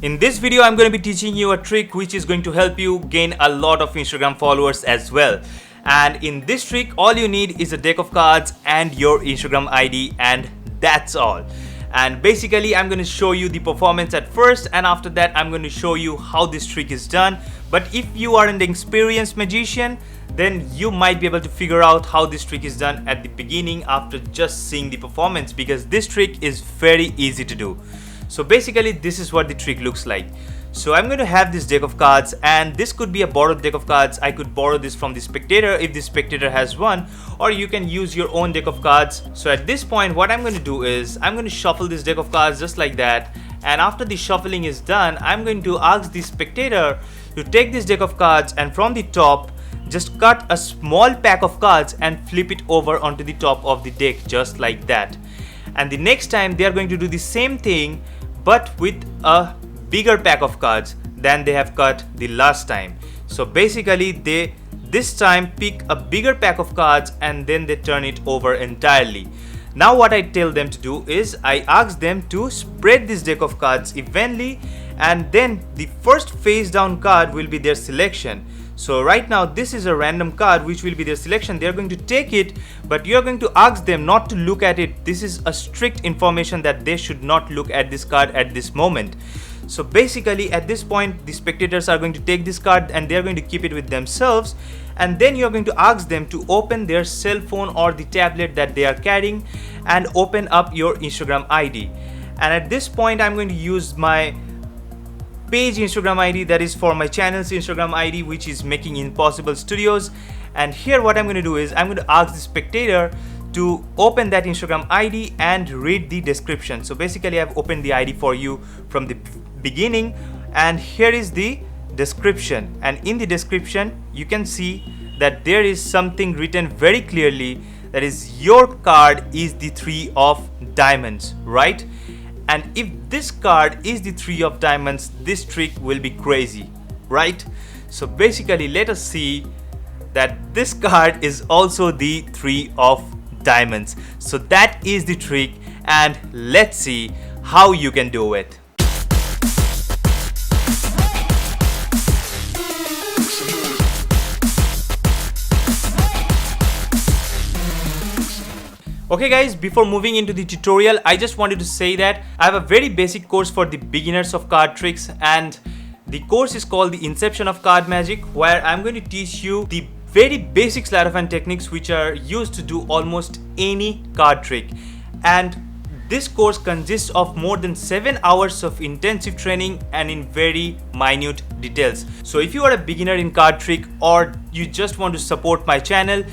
In this video, I'm going to be teaching you a trick which is going to help you gain a lot of Instagram followers as well. And in this trick, all you need is a deck of cards and your Instagram ID, and that's all. And basically, I'm going to show you the performance at first, and after that, I'm going to show you how this trick is done. But if you are an experienced magician, then you might be able to figure out how this trick is done at the beginning after just seeing the performance, because this trick is very easy to do. So basically, this is what the trick looks like. So I'm going to have this deck of cards, and this could be a borrowed deck of cards. I could borrow this from the spectator if the spectator has one, or you can use your own deck of cards. So at this point, what I'm going to do is I'm going to shuffle this deck of cards just like that, and after the shuffling is done, I'm going to ask the spectator to take this deck of cards and from the top just cut a small pack of cards and flip it over onto the top of the deck just like that. And the next time they are going to do the same thing, but with a bigger pack of cards than they have cut the last time. So basically, they this time pick a bigger pack of cards and then they turn it over entirely. Now what I tell them to do is I ask them to spread this deck of cards evenly, and then the first face down card will be their selection. So right now this is a random card which will be their selection. They are going to take it, but you are going to ask them not to look at it. This is a strict information that they should not look at this card at this moment. So basically, at this point, the spectators are going to take this card and they are going to keep it with themselves, and then you are going to ask them to open their cell phone or the tablet that they are carrying and open up your Instagram ID. And at this point, I'm going to use my page Instagram ID, that is for my channel's Instagram ID, which is Making Impossible Studios. And here what I'm going to do is I'm going to ask the spectator to open that Instagram ID and read the description. So basically, I've opened the ID for you from the beginning, and here is the description. And in the description, you can see that there is something written very clearly, that is your card is the 3 of diamonds, right? And if this card is the 3 of diamonds, this trick will be crazy, right? So basically, let us see that this card is also the 3 of diamonds. So that is the trick, and let's see how you can do it. Okay guys, before moving into the tutorial, I just wanted to say that I have a very basic course for the beginners of card tricks, and the course is called the Inception of Card Magic, where I'm going to teach you the very basic sleight of hand techniques which are used to do almost any card trick. And this course consists of more than 7 hours of intensive training and in very minute details. So if you are a beginner in card trick, or you just want to support my channel,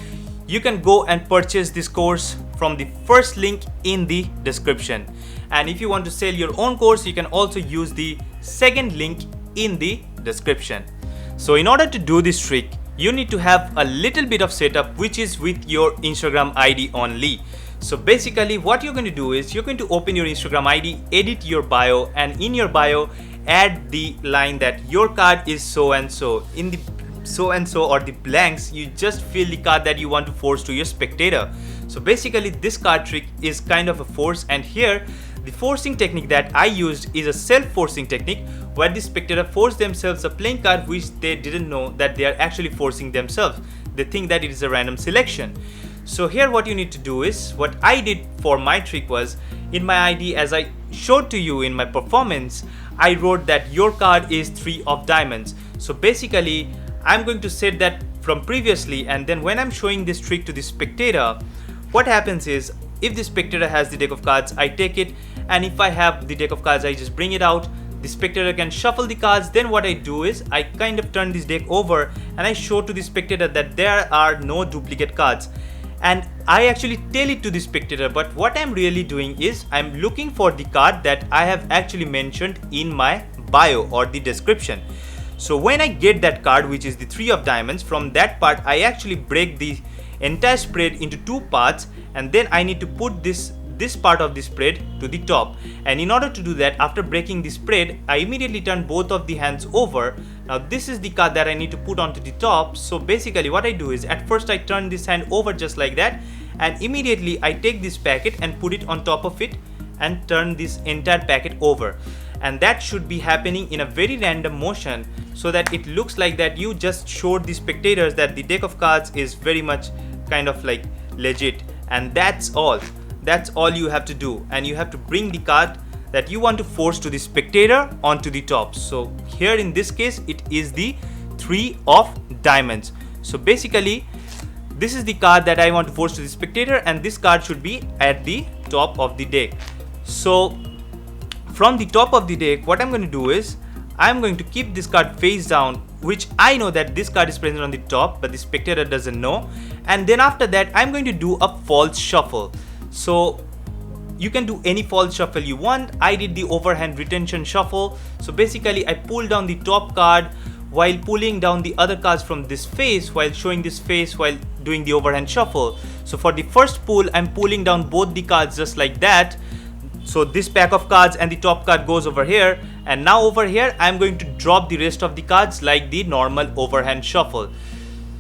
you can go and purchase this course from the first link in the description. And if you want to sell your own course, you can also use the second link in the description. So in order to do this trick, you need to have a little bit of setup, which is with your Instagram ID only. So basically, what you're going to do is you're going to open your Instagram ID, edit your bio, and in your bio add the line that your card is so and so. In the so and so or the blanks, you just fill the card that you want to force to your spectator. So basically, this card trick is kind of a force, and here the forcing technique that I used is a self-forcing technique, where the spectator force themselves a playing card which they didn't know that they are actually forcing themselves. They think that it is a random selection. So here what you need to do is, what I did for my trick was, in my ID, as I showed to you in my performance, I wrote that your card is 3 of diamonds. So basically, I'm going to set that from previously, and then when I'm showing this trick to the spectator, what happens is, if the spectator has the deck of cards, I take it, and if I have the deck of cards, I just bring it out. The spectator can shuffle the cards. Then what I do is I kind of turn this deck over and I show to the spectator that there are no duplicate cards. And I actually tell it to the spectator, but what I'm really doing is I'm looking for the card that I have actually mentioned in my bio or the description. So when I get that card, which is the 3 of diamonds, from that part I actually break the entire spread into 2 parts, and then I need to put this part of the spread to the top. And in order to do that, after breaking the spread, I immediately turn both of the hands over. Now this is the card that I need to put onto the top. So basically what I do is, at first I turn this hand over just like that, and immediately I take this packet and put it on top of it and turn this entire packet over. and that should be happening in a very random motion, so that it looks like that you just showed the spectators that the deck of cards is very much kind of like legit. And that's all you have to do. And you have to bring the card that you want to force to the spectator onto the top. So here in this case it is the 3 of diamonds. So basically this is the card that I want to force to the spectator, and this card should be at the top of the deck. So from the top of the deck, what I'm going to do is I'm going to keep this card face down, which I know that this card is present on the top, but the spectator doesn't know. And then after that I'm going to do a false shuffle. So you can do any false shuffle you want. I did the overhand retention shuffle. So basically I pull down the top card while pulling down the other cards from this face, while showing this face while doing the overhand shuffle. So for the first pull, I'm pulling down both the cards just like that. So this pack of cards and the top card goes over here, and now over here I'm going to drop the rest of the cards like the normal overhand shuffle.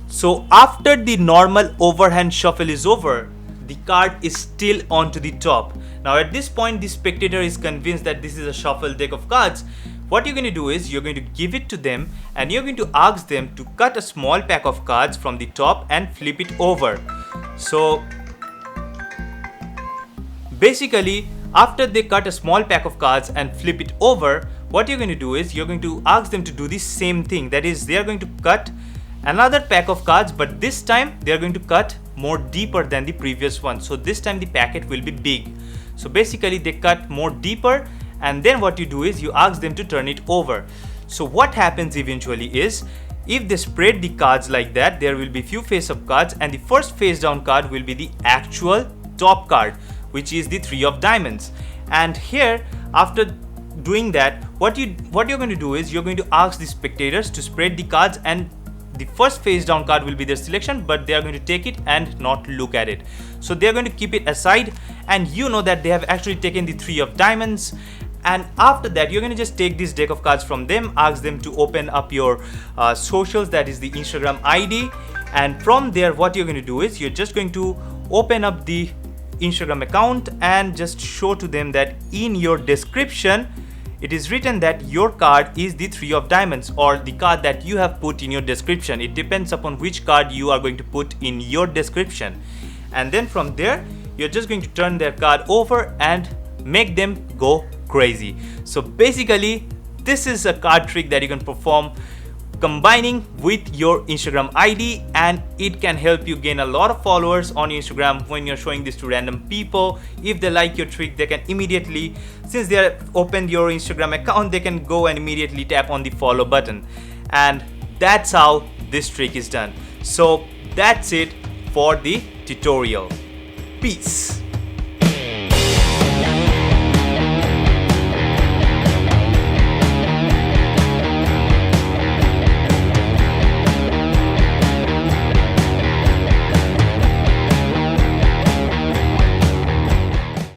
So after the normal overhand shuffle is over, the card is still onto the top. Now at this point the spectator is convinced that this is a shuffled deck of cards. What you're going to do is you're going to give it to them, and you're going to ask them to cut a small pack of cards from the top and flip it over. So basically after they cut a small pack of cards and flip it over, what you're going to do is you're going to ask them to do the same thing. That is, they are going to cut another pack of cards, but this time they are going to cut more deeper than the previous one. So this time the packet will be big. So basically they cut more deeper, and then what you do is you ask them to turn it over. So what happens eventually is, if they spread the cards like that, there will be few face up cards, and the first face down card will be the actual top card, which is the 3 of diamonds. And here after doing that, what you're going to do is you're going to ask the spectators to spread the cards, and the first face down card will be their selection, but they are going to take it and not look at it. So they are going to keep it aside, and you know that they have actually taken the 3 of diamonds. And after that you're going to just take this deck of cards from them, ask them to open up your socials, that is the Instagram ID, and from there what you're going to do is you're just going to open up the Instagram account and just show to them that in your description it is written that your card is the 3 of diamonds, or the card that you have put in your description. It depends upon which card you are going to put in your description. And then from there you're just going to turn their card over and make them go crazy. So basically this is a card trick that you can perform combining with your Instagram ID, and it can help you gain a lot of followers on Instagram when you're showing this to random people. If they like your trick, they can immediately, since they have opened your Instagram account, they can go and immediately tap on the follow button. And that's how this trick is done. So that's it for the tutorial. Peace.